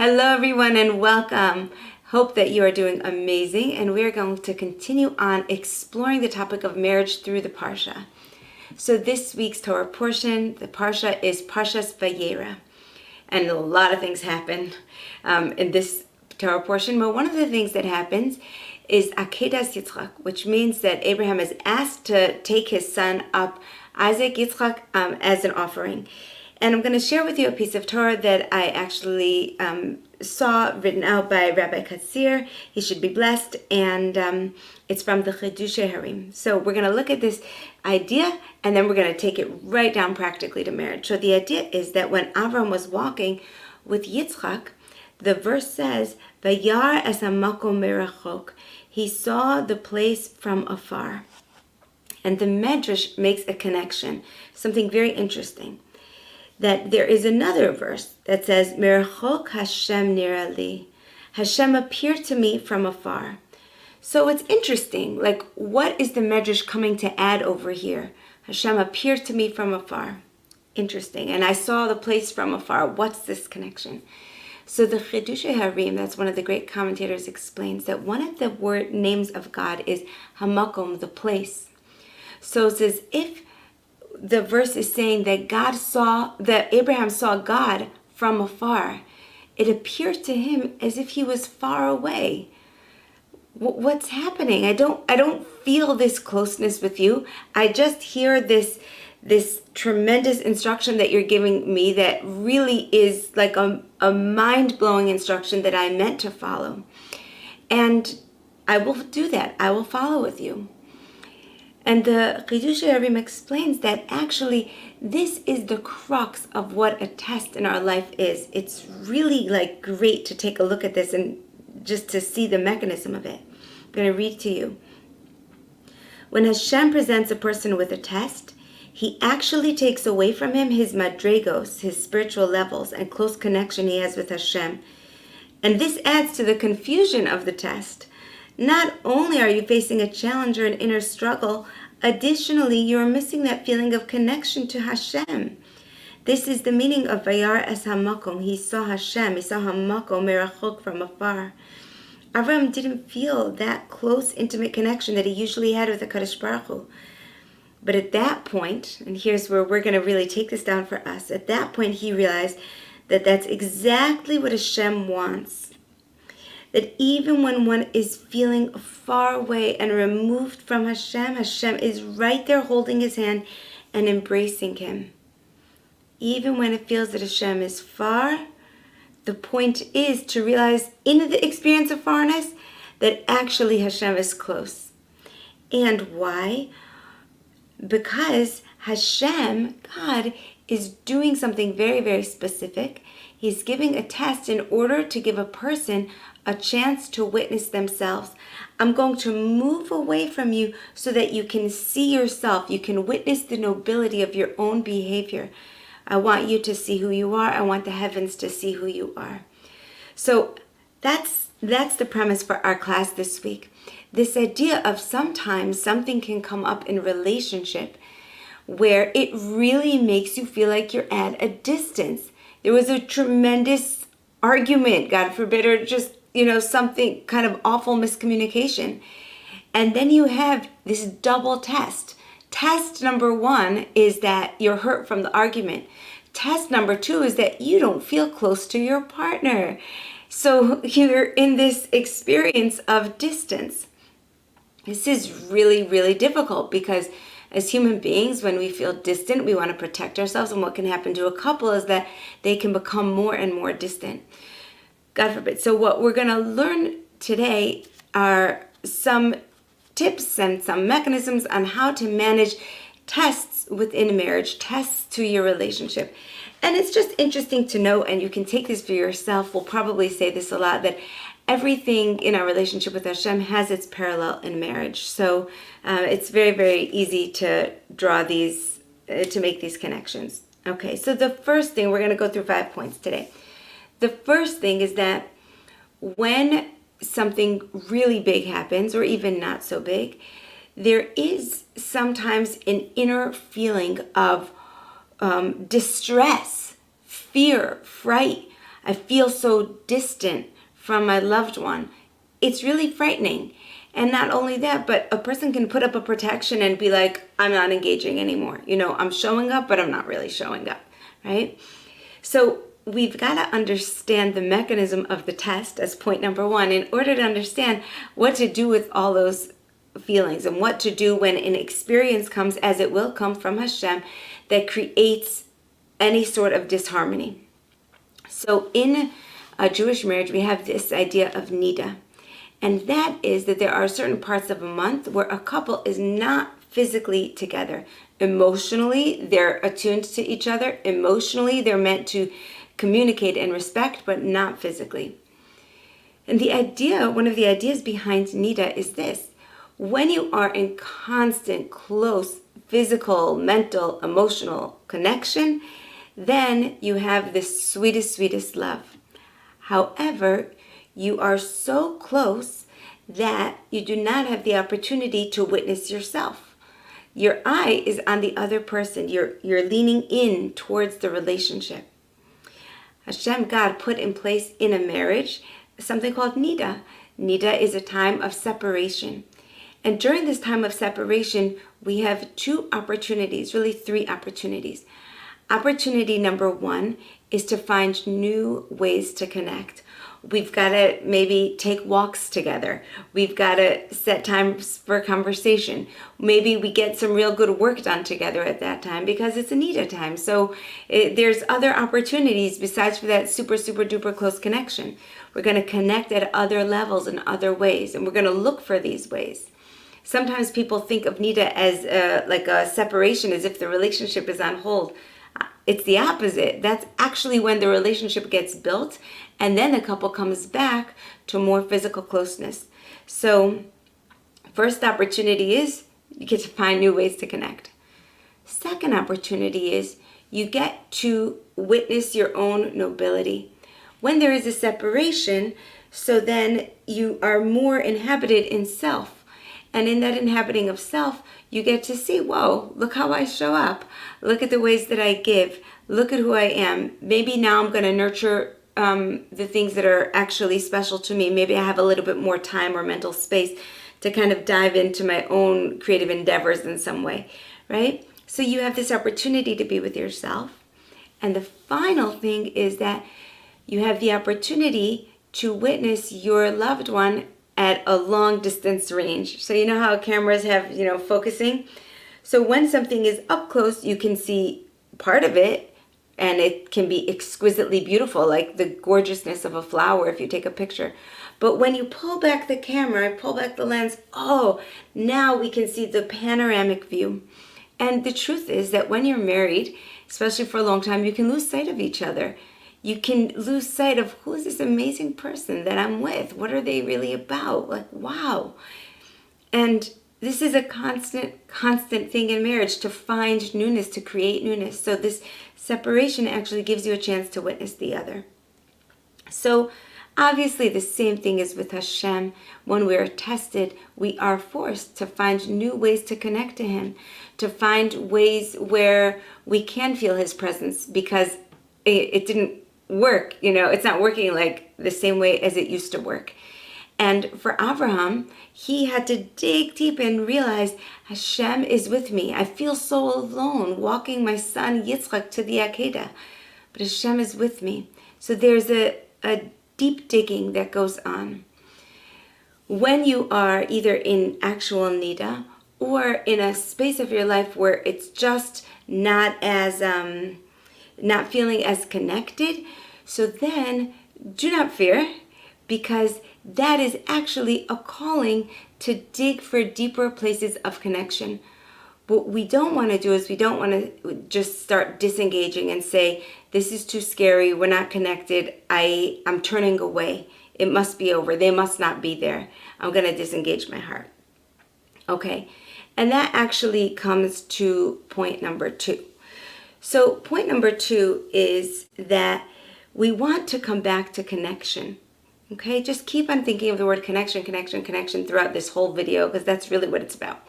Hello everyone and welcome. Hope that you are doing amazing, and we're going to continue on exploring the topic of marriage through the Parsha. So this week's Torah portion, the Parsha is Parshas Vayera. And a lot of things happen in this Torah portion, but one of the things that happens is Akedas Yitzchak, which means that Abraham is asked to take his son up, Isaac Yitzchak, as an offering. And I'm going to share with you a piece of Torah that I actually saw written out by Rabbi Katsir. He should be blessed. And it's from the Chiddushei Harim. So we're going to look at this idea, and then we're going to take it right down practically to marriage. So the idea is that when Avram was walking with Yitzchak, the verse says, Vayar es hamakom merachok. He saw the place from afar. And the Medrash makes a connection, something very interesting. That there is another verse that says, Merachok Hashem nira li. Hashem appeared to me from afar. So it's interesting, like, what is the Medrash coming to add over here? Hashem appeared to me from afar. Interesting. And I saw the place from afar. What's this connection? So the Chiddushei Harim, that's one of the great commentators, explains that one of the word names of God is Hamakom, the place. So it's as if the verse is saying that Abraham saw God from afar. It appeared to him as if he was far away. What's happening? I don't feel this closeness with you. I just hear this tremendous instruction that you're giving me that really is like a mind-blowing instruction that I meant to follow. And I will do that. I will follow with you. And the Chiddushei Harim explains that actually this is the crux of what a test in our life is. It's really like great to take a look at this and just to see the mechanism of it. I'm going to read to you. When Hashem presents a person with a test, he actually takes away from him his madregos, his spiritual levels and close connection he has with Hashem. And this adds to the confusion of the test. Not only are you facing a challenge or an inner struggle, additionally, you are missing that feeling of connection to Hashem. This is the meaning of Vayar es hamakom. He saw Hashem, he saw hamakom merachok from afar. Avram didn't feel that close, intimate connection that he usually had with the Kadosh Baruch Hu. But at that point, and here's where we're going to really take this down for us, at that point he realized that that's exactly what Hashem wants. That even when one is feeling far away and removed from Hashem, Hashem is right there holding his hand and embracing him. Even when it feels that Hashem is far, the point is to realize in the experience of farness that actually Hashem is close. And why? Because Hashem, God, is doing something very, very specific. He's giving a test in order to give a person a chance to witness themselves. I'm going to move away from you so that you can see yourself. You can witness the nobility of your own behavior. I want you to see who you are. I want the heavens to see who you are. So that's the premise for our class this week. This idea of sometimes something can come up in relationship where it really makes you feel like you're at a distance. There was a tremendous argument, God forbid, or just something kind of awful miscommunication. And then you have this double test. Test number one is that you're hurt from the argument. Test number two is that you don't feel close to your partner. So you're in this experience of distance. This is really, really difficult because as human beings, when we feel distant, we want to protect ourselves. And what can happen to a couple is that they can become more and more distant. God forbid. So what we're going to learn today are some tips and some mechanisms on how to manage tests within a marriage, tests to your relationship. And it's just interesting to know, and you can take this for yourself. We'll probably say this a lot, that everything in our relationship with Hashem has its parallel in marriage. So it's very, very easy to draw these, to make these connections. Okay, so the first thing, we're going to go through 5 points today. The first thing is that when something really big happens, or even not so big, there is sometimes an inner feeling of distress, fear, fright. I feel so distant from my loved one. It's really frightening. And not only that, but a person can put up a protection and be like, I'm not engaging anymore. I'm showing up, but I'm not really showing up, right? So we've got to understand the mechanism of the test as point number one in order to understand what to do with all those feelings and what to do when an experience comes, as it will come from Hashem, that creates any sort of disharmony. So in a Jewish marriage, we have this idea of nida. And that is that there are certain parts of a month where a couple is not physically together. Emotionally, they're attuned to each other. Emotionally, they're meant to communicate and respect, but not physically. And one of the ideas behind nida is this. When you are in constant, close, physical, mental, emotional connection, then you have the sweetest, sweetest love. However, you are so close that you do not have the opportunity to witness yourself. Your eye is on the other person. You're leaning in towards the relationship. Hashem, God, put in place in a marriage something called nida. Nida is a time of separation. And during this time of separation, we have two opportunities, really three opportunities. Opportunity number one is to find new ways to connect. We've got to maybe take walks together. We've got to set times for conversation. Maybe we get some real good work done together at that time because it's a nida time. So there's other opportunities besides for that super, super duper close connection. We're going to connect at other levels in other ways, and we're going to look for these ways. Sometimes people think of nida as like a separation, as if the relationship is on hold. It's the opposite. That's actually when the relationship gets built, and then the couple comes back to more physical closeness. So first opportunity is you get to find new ways to connect. Second opportunity is you get to witness your own nobility. When there is a separation, so then you are more inhabited in self. And in that inhabiting of self, you get to see, whoa, look how I show up. Look at the ways that I give. Look at who I am. Maybe now I'm going to nurture the things that are actually special to me. Maybe I have a little bit more time or mental space to kind of dive into my own creative endeavors in some way, right? So you have this opportunity to be with yourself. And the final thing is that you have the opportunity to witness your loved one at a long distance range. So you know how cameras have, focusing? So when something is up close, you can see part of it, and it can be exquisitely beautiful, like the gorgeousness of a flower if you take a picture. But when you pull back the camera, pull back the lens, now we can see the panoramic view. And the truth is that when you're married, especially for a long time, you can lose sight of each other. You can lose sight of who is this amazing person that I'm with? What are they really about? Like, wow. And this is a constant thing in marriage, to find newness, to create newness. So this separation actually gives you a chance to witness the other. So obviously the same thing is with Hashem. When we are tested, we are forced to find new ways to connect to Him, to find ways where we can feel His presence, because it didn't work. It's not working like the same way as it used to work. And for Abraham, he had to dig deep and realize Hashem is with me. I feel so alone walking my son Yitzchak to the Akedah, but Hashem is with me. So there's a deep digging that goes on. When you are either in actual nida or in a space of your life where it's just not feeling as connected, so then do not fear, because that is actually a calling to dig for deeper places of connection. What we don't want to do is we don't want to just start disengaging and say, this is too scary, we're not connected, I'm turning away, it must be over, they must not be there, I'm going to disengage my heart. Okay, and that actually comes to point number 2. So point number 2 is that we want to come back to connection. Okay, just keep on thinking of the word connection throughout this whole video, because that's really what it's about.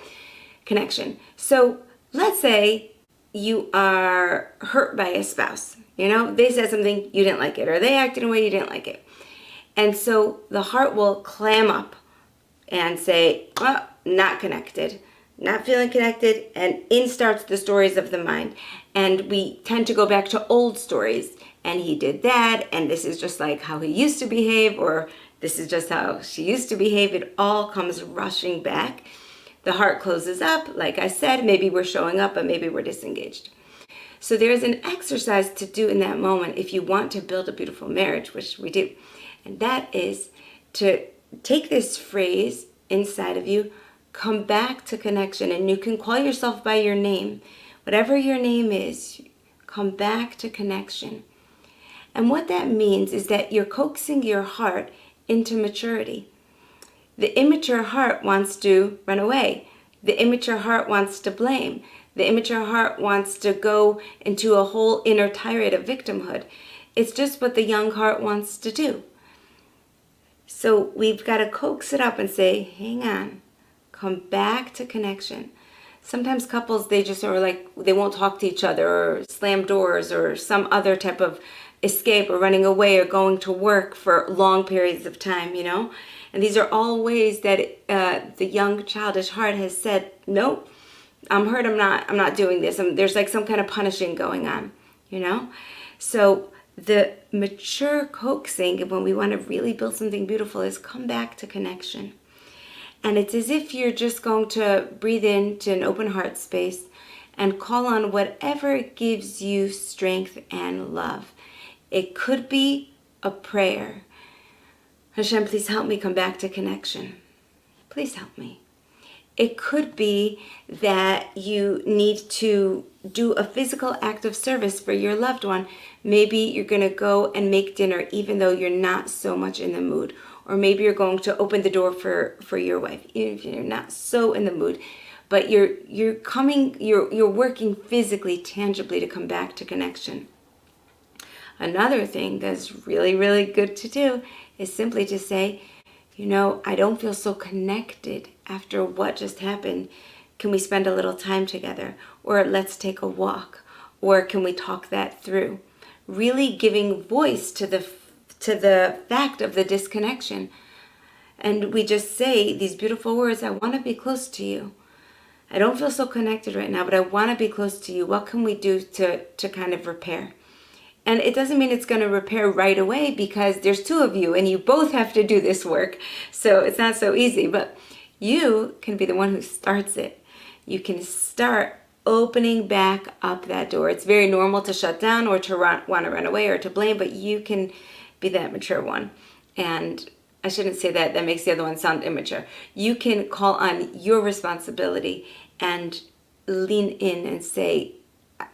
Connection. So let's say, you are hurt by a spouse. They said something, you didn't like it, or they acted in a way you didn't like it. And so the heart will clam up and say, oh, not connected, not feeling connected, and in starts the stories of the mind. And we tend to go back to old stories, and he did that, and this is just like how he used to behave, or this is just how she used to behave. It all comes rushing back. The heart closes up. Like I said, maybe we're showing up, but maybe we're disengaged. So there's an exercise to do in that moment if you want to build a beautiful marriage, which we do. And that is to take this phrase inside of you, come back to connection. And you can call yourself by your name. Whatever your name is, come back to connection. And what that means is that you're coaxing your heart into maturity. The immature heart wants to run away. The immature heart wants to blame. The immature heart wants to go into a whole inner tirade of victimhood. It's just what the young heart wants to do. So we've got to coax it up and say, hang on, come back to connection. Sometimes couples, they just are like, they won't talk to each other or slam doors or some other type of escape or running away or going to work for long periods of time, And these are all ways that the young childish heart has said, nope, I'm hurt, I'm not doing this. There's like some kind of punishing going on, So the mature coaxing, when we want to really build something beautiful, is come back to connection. And it's as if you're just going to breathe into an open heart space and call on whatever gives you strength and love. It could be a prayer. Hashem, please help me come back to connection. Please help me. It could be that you need to do a physical act of service for your loved one. Maybe you're going to go and make dinner even though you're not so much in the mood. Or maybe you're going to open the door for your wife, even if you're not so in the mood. But you're working physically, tangibly to come back to connection. Another thing that's really, really good to do is simply to say, I don't feel so connected after what just happened. Can we spend a little time together? Or let's take a walk. Or can we talk that through? Really giving voice to the fact of the disconnection. And we just say these beautiful words, I want to be close to you. I don't feel so connected right now, but I want to be close to you. What can we do to kind of repair? And it doesn't mean it's going to repair right away because there's two of you and you both have to do this work. So it's not so easy, but you can be the one who starts it. You can start opening back up that door. It's very normal to shut down or to want to run away or to blame, but you can be that mature one. And I shouldn't say that. That makes the other one sound immature. You can call on your responsibility and lean in and say,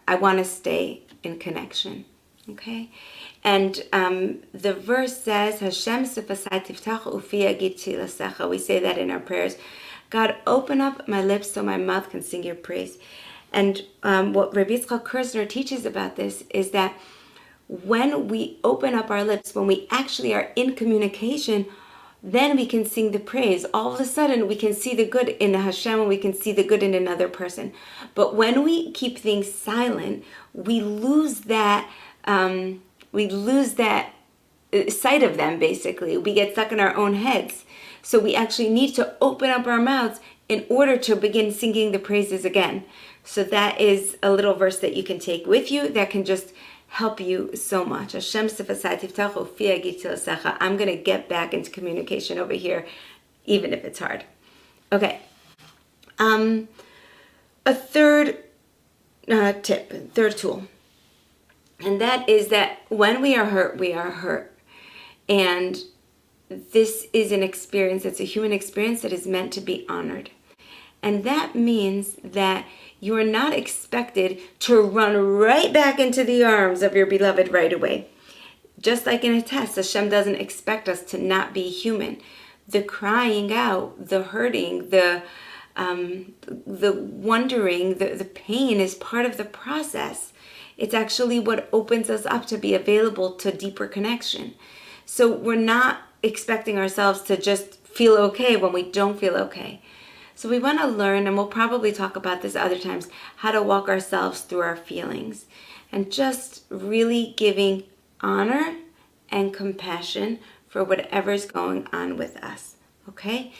I want to stay in connection. Okay? And the verse says, Hashem sefasai tiftach ufi agiti lasecha. We say that in our prayers. God, open up my lips so my mouth can sing your praise. And what Rabbi Yitzchak Kerzner teaches about this is that when we open up our lips, when we actually are in communication, then we can sing the praise. All of a sudden, we can see the good in Hashem and we can see the good in another person. But when we keep things silent, we lose that sight of them, basically. We get stuck in our own heads. So we actually need to open up our mouths in order to begin singing the praises again. So that is a little verse that you can take with you that can just help you so much. Hashem sefasai tiftachu fi agiti lasecha. I'm going to get back into communication over here, even if it's hard. Okay. A third tip, third tool. And that is that when we are hurt, we are hurt. And this is an experience, it's a human experience that is meant to be honored. And that means that you are not expected to run right back into the arms of your beloved right away. Just like in a test, Hashem doesn't expect us to not be human. The crying out, the hurting, the wondering, the pain is part of the process. It's actually what opens us up to be available to deeper connection. So we're not expecting ourselves to just feel okay when we don't feel okay. So we want to learn, and we'll probably talk about this other times, how to walk ourselves through our feelings and just really giving honor and compassion for whatever's going on with us. Okay?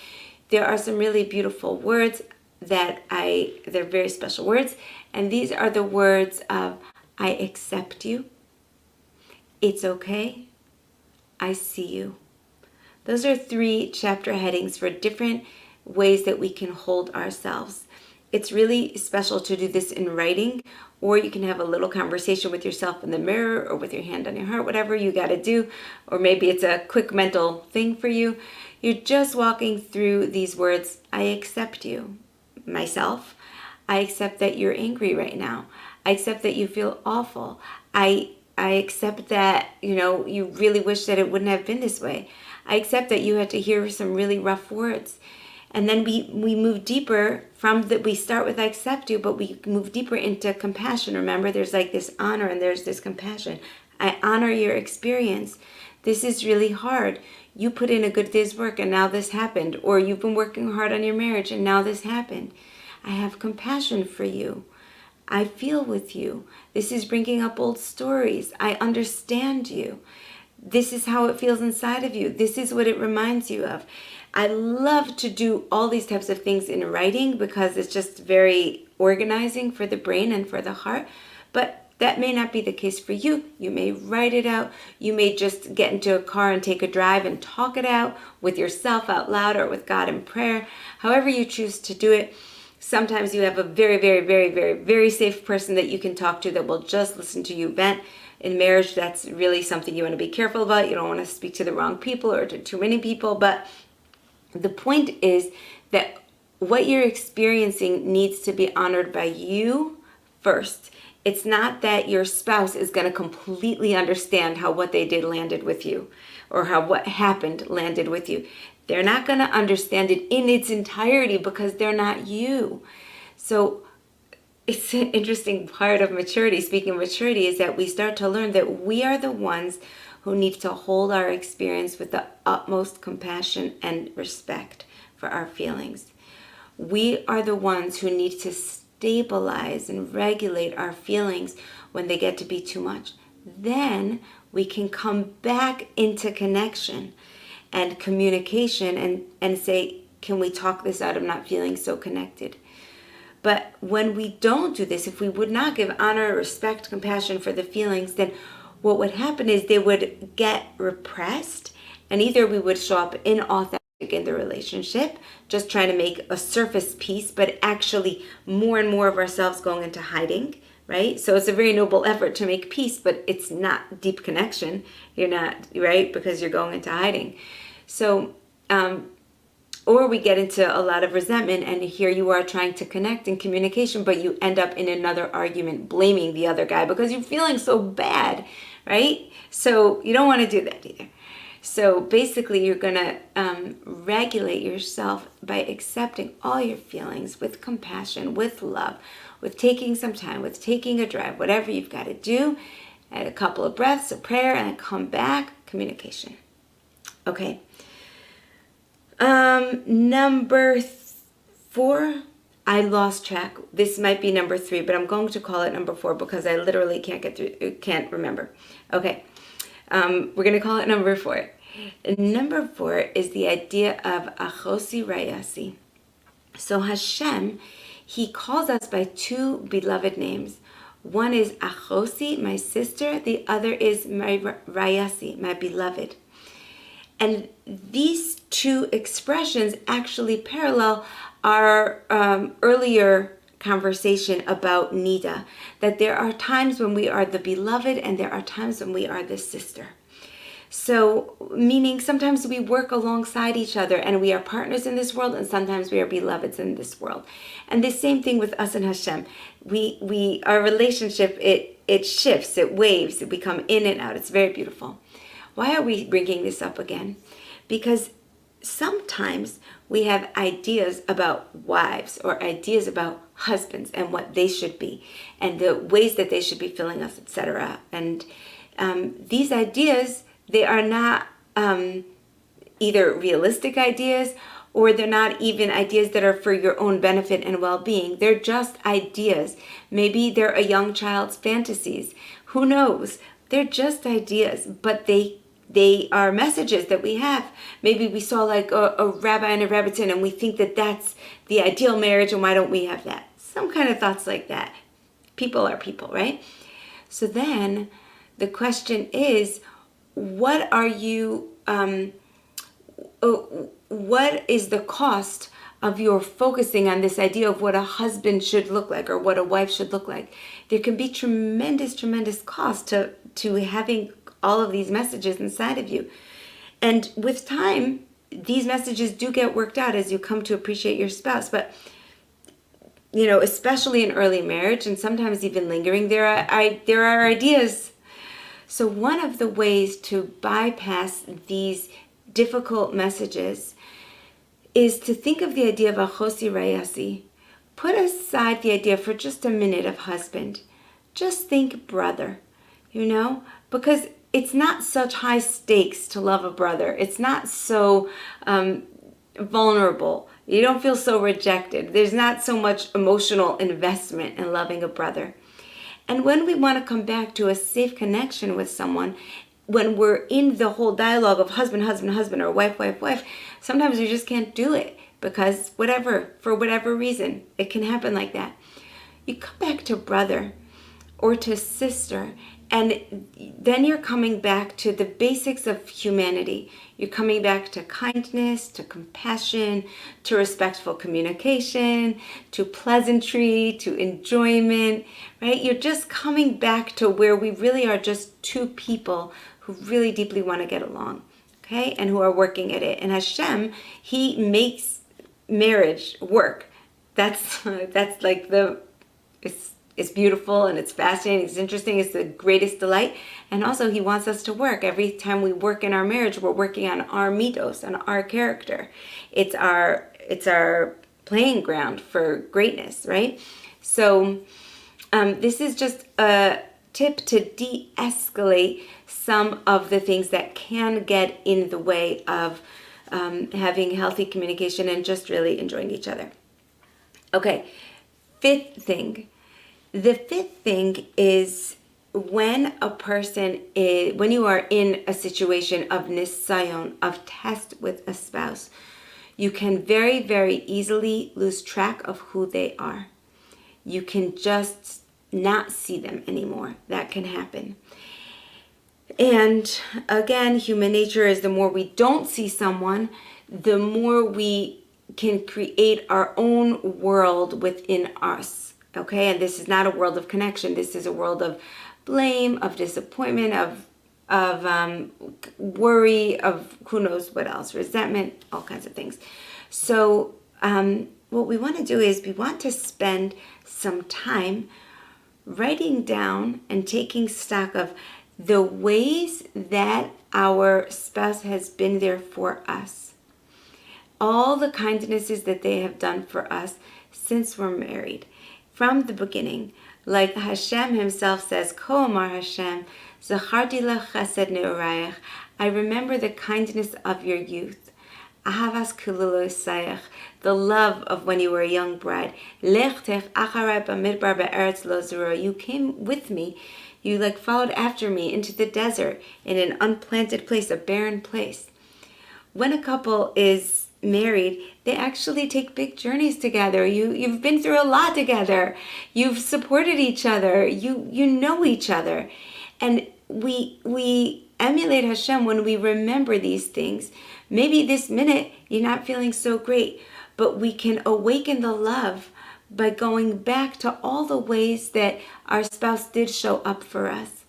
There are some really beautiful words they're very special words, and these are the words of I accept you, it's okay, I see you. Those are 3 chapter headings for different ways that we can hold ourselves. It's really special to do this in writing, or you can have a little conversation with yourself in the mirror or with your hand on your heart, whatever you got to do, or maybe it's a quick mental thing for you. You're just walking through these words. I accept you, myself. I accept that you're angry right now. I accept that you feel awful. I accept that, you really wish that it wouldn't have been this way. I accept that you had to hear some really rough words. And then we move deeper from that. We start with I accept you, but we move deeper into compassion. Remember, there's like this honor and there's this compassion. I honor your experience. This is really hard. You put in a good day's work and now this happened. Or you've been working hard on your marriage and now this happened. I have compassion for you. I feel with you. This is bringing up old stories. I understand you. This is how it feels inside of you. This is what it reminds you of. I love to do all these types of things in writing because it's just very organizing for the brain and for the heart. But that may not be the case for you. You may write it out. You may just get into a car and take a drive and talk it out with yourself out loud or with God in prayer. However you choose to do it. Sometimes you have a very, very, very, very, very safe person that you can talk to that will just listen to you vent. In marriage, that's really something you want to be careful about. You don't want to speak to the wrong people or to too many people. But the point is that what you're experiencing needs to be honored by you first. It's not that your spouse is going to completely understand how what they did landed with you or how what happened landed with you. They're not going to understand it in its entirety because they're not you. So it's an interesting part of maturity, speaking of maturity, is that we start to learn that we are the ones who need to hold our experience with the utmost compassion and respect for our feelings. We are the ones who need to stabilize and regulate our feelings when they get to be too much. Then we can come back into connection and communication and say, can we talk this out? I'm not feeling so connected. But when we don't do this, if we would not give honor, respect, compassion for the feelings, then what would happen is they would get repressed, and either we would show up inauthentic in the relationship, just trying to make a surface peace, but actually more and more of ourselves going into hiding, right? So it's a very noble effort to make peace, but it's not deep connection. You're not, right? Because you're going into hiding. So, or we get into a lot of resentment, and here you are trying to connect in communication, but you end up in another argument blaming the other guy because you're feeling so bad, right? So you don't want to do that either. So basically you're going to regulate yourself by accepting all your feelings with compassion, with love, with taking some time, with taking a drive, whatever you've got to do, and a couple of breaths, a prayer, and come back, communication. Okay. Number 4, I lost track. This might be number 3, but I'm going to call it number 4 because I literally can't remember. Okay. We're going to call it number 4. Number 4 is the idea of achosi rayasi. So Hashem, he calls us by 2 beloved names. One is achosi, my sister. The other is my rayasi, my beloved. And these 2 expressions actually parallel our earlier conversation about Nida, that there are times when we are the beloved and there are times when we are the sister. So, meaning sometimes we work alongside each other and we are partners in this world, and sometimes we are beloveds in this world. And the same thing with us and Hashem. Our relationship, it shifts, it waves, we come in and out. It's very beautiful. Why are we bringing this up again? Because sometimes we have ideas about wives or ideas about husbands and what they should be and the ways that they should be filling us, etc. And these ideas, they are not either realistic ideas or they're not even ideas that are for your own benefit and well-being. They're just ideas. Maybe they're a young child's fantasies. Who knows? They're just ideas, but they are messages that we have. Maybe we saw like a rabbi and a rabbitin and we think that that's the ideal marriage, and why don't we have that? Some kind of thoughts like that. People are people, right? So then the question is, what are you, what is the cost of your focusing on this idea of what a husband should look like or what a wife should look like? There can be tremendous, tremendous cost to having all of these messages inside of you. And with time, these messages do get worked out as you come to appreciate your spouse. But, especially in early marriage and sometimes even lingering, there are ideas. So one of the ways to bypass these difficult messages is to think of the idea of a chosi rayasi. Put aside the idea for just a minute of husband. Just think brother, because it's not such high stakes to love a brother. It's not so vulnerable. You don't feel so rejected. There's not so much emotional investment in loving a brother. And when we want to come back to a safe connection with someone, when we're in the whole dialogue of husband, husband, husband, or wife, wife, wife, sometimes we just can't do it because for whatever reason, it can happen like that. You come back to brother or to sister, and then you're coming back to the basics of humanity. You're coming back to kindness, to compassion, to respectful communication, to pleasantry, to enjoyment, right? You're just coming back to where we really are just two people who really deeply want to get along, okay? And who are working at it. And Hashem, He makes marriage work. That's like it's beautiful and it's fascinating, it's interesting, it's the greatest delight. And also He wants us to work. Every time we work in our marriage, we're working on our mitos, on our character. It's our playing ground for greatness, right? So this is just a tip to de-escalate some of the things that can get in the way of having healthy communication and just really enjoying each other. Okay, fifth thing. The fifth thing is when you are in a situation of nisayon, of test with a spouse, you can very, very easily lose track of who they are. You can just not see them anymore. That can happen. And again, human nature is the more we don't see someone, the more we can create our own world within us. Okay, and this is not a world of connection. This is a world of blame, of disappointment, of worry, of who knows what else, resentment, all kinds of things. So what we want to do is we want to spend some time writing down and taking stock of the ways that our spouse has been there for us. All the kindnesses that they have done for us since we're married. From the beginning, like Hashem Himself says, Ko Amar Hashem, Zacharti lech chesed ne'orayach, I remember the kindness of your youth. Ahavas kululu sayach, the love of when you were a young bride. Lechtech acharai b'midbar be'eretz lo zerua, you came with me, you followed after me into the desert in an unplanted place, a barren place. When a couple is married, they actually take big journeys together. You've been through a lot together. You've supported each other. You know each other. And we emulate Hashem when we remember these things. Maybe this minute you're not feeling so great, but we can awaken the love by going back to all the ways that our spouse did show up for us.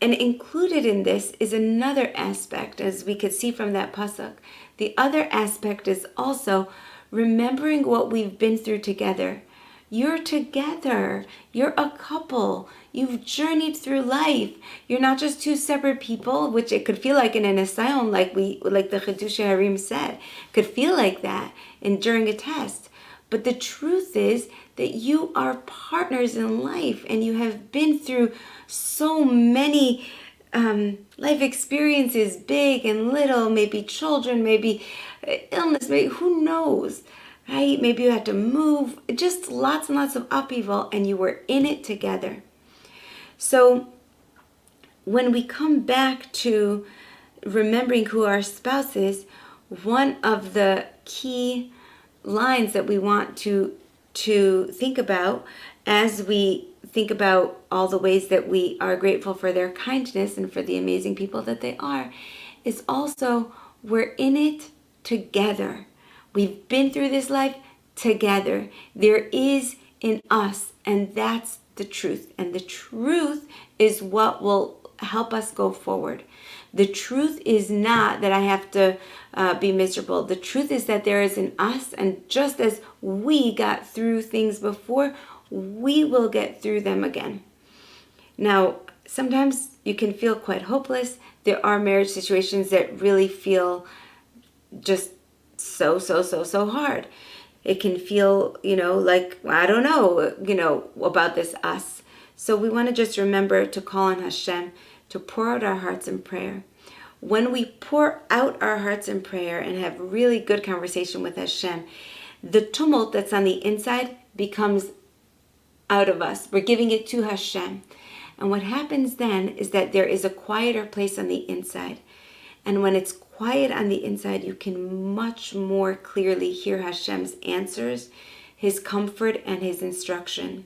And included in this is another aspect, as we could see from that pasuk. The other aspect is also remembering what we've been through together. You're together. You're a couple. You've journeyed through life. You're not just two separate people, which it could feel like in an asylum, like the Chidushei Harim said. Could feel like that during a test. But the truth is that you are partners in life and you have been through so many life experiences, big and little, maybe children, maybe illness, maybe who knows, right? Maybe you had to move, just lots and lots of upheaval, and you were in it together. So when we come back to remembering who our spouse is, one of the key lines that we want to think about as we think about all the ways that we are grateful for their kindness and for the amazing people that they are, is also we're in it together. We've been through this life together. There is in us, and that's the truth. And the truth is what will help us go forward. The truth is not that I have to be miserable. The truth is that there is in us, and just as we got through things before, we will get through them again. Now, sometimes you can feel quite hopeless. There are marriage situations that really feel just so hard. It can feel, like, I don't know, about this us. So we want to just remember to call on Hashem, to pour out our hearts in prayer. When we pour out our hearts in prayer and have really good conversation with Hashem, the tumult that's on the inside becomes out of us. We're giving it to Hashem. And what happens then is that there is a quieter place on the inside. And when it's quiet on the inside, you can much more clearly hear Hashem's answers, His comfort, and His instruction.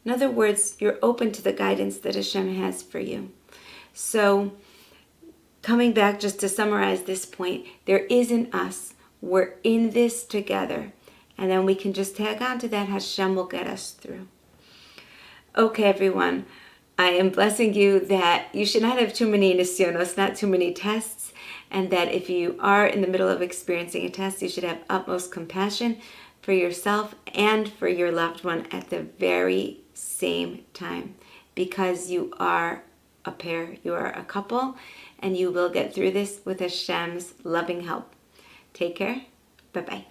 In other words, you're open to the guidance that Hashem has for you. So, coming back just to summarize this point, there is in us. We're in this together. And then we can just tag on to that. Hashem will get us through. Okay, everyone. I am blessing you that you should not have too many nisyonos, not too many tests, and that if you are in the middle of experiencing a test, you should have utmost compassion for yourself and for your loved one at the very same time, because you are a pair, you are a couple, and you will get through this with Hashem's loving help. Take care. Bye-bye.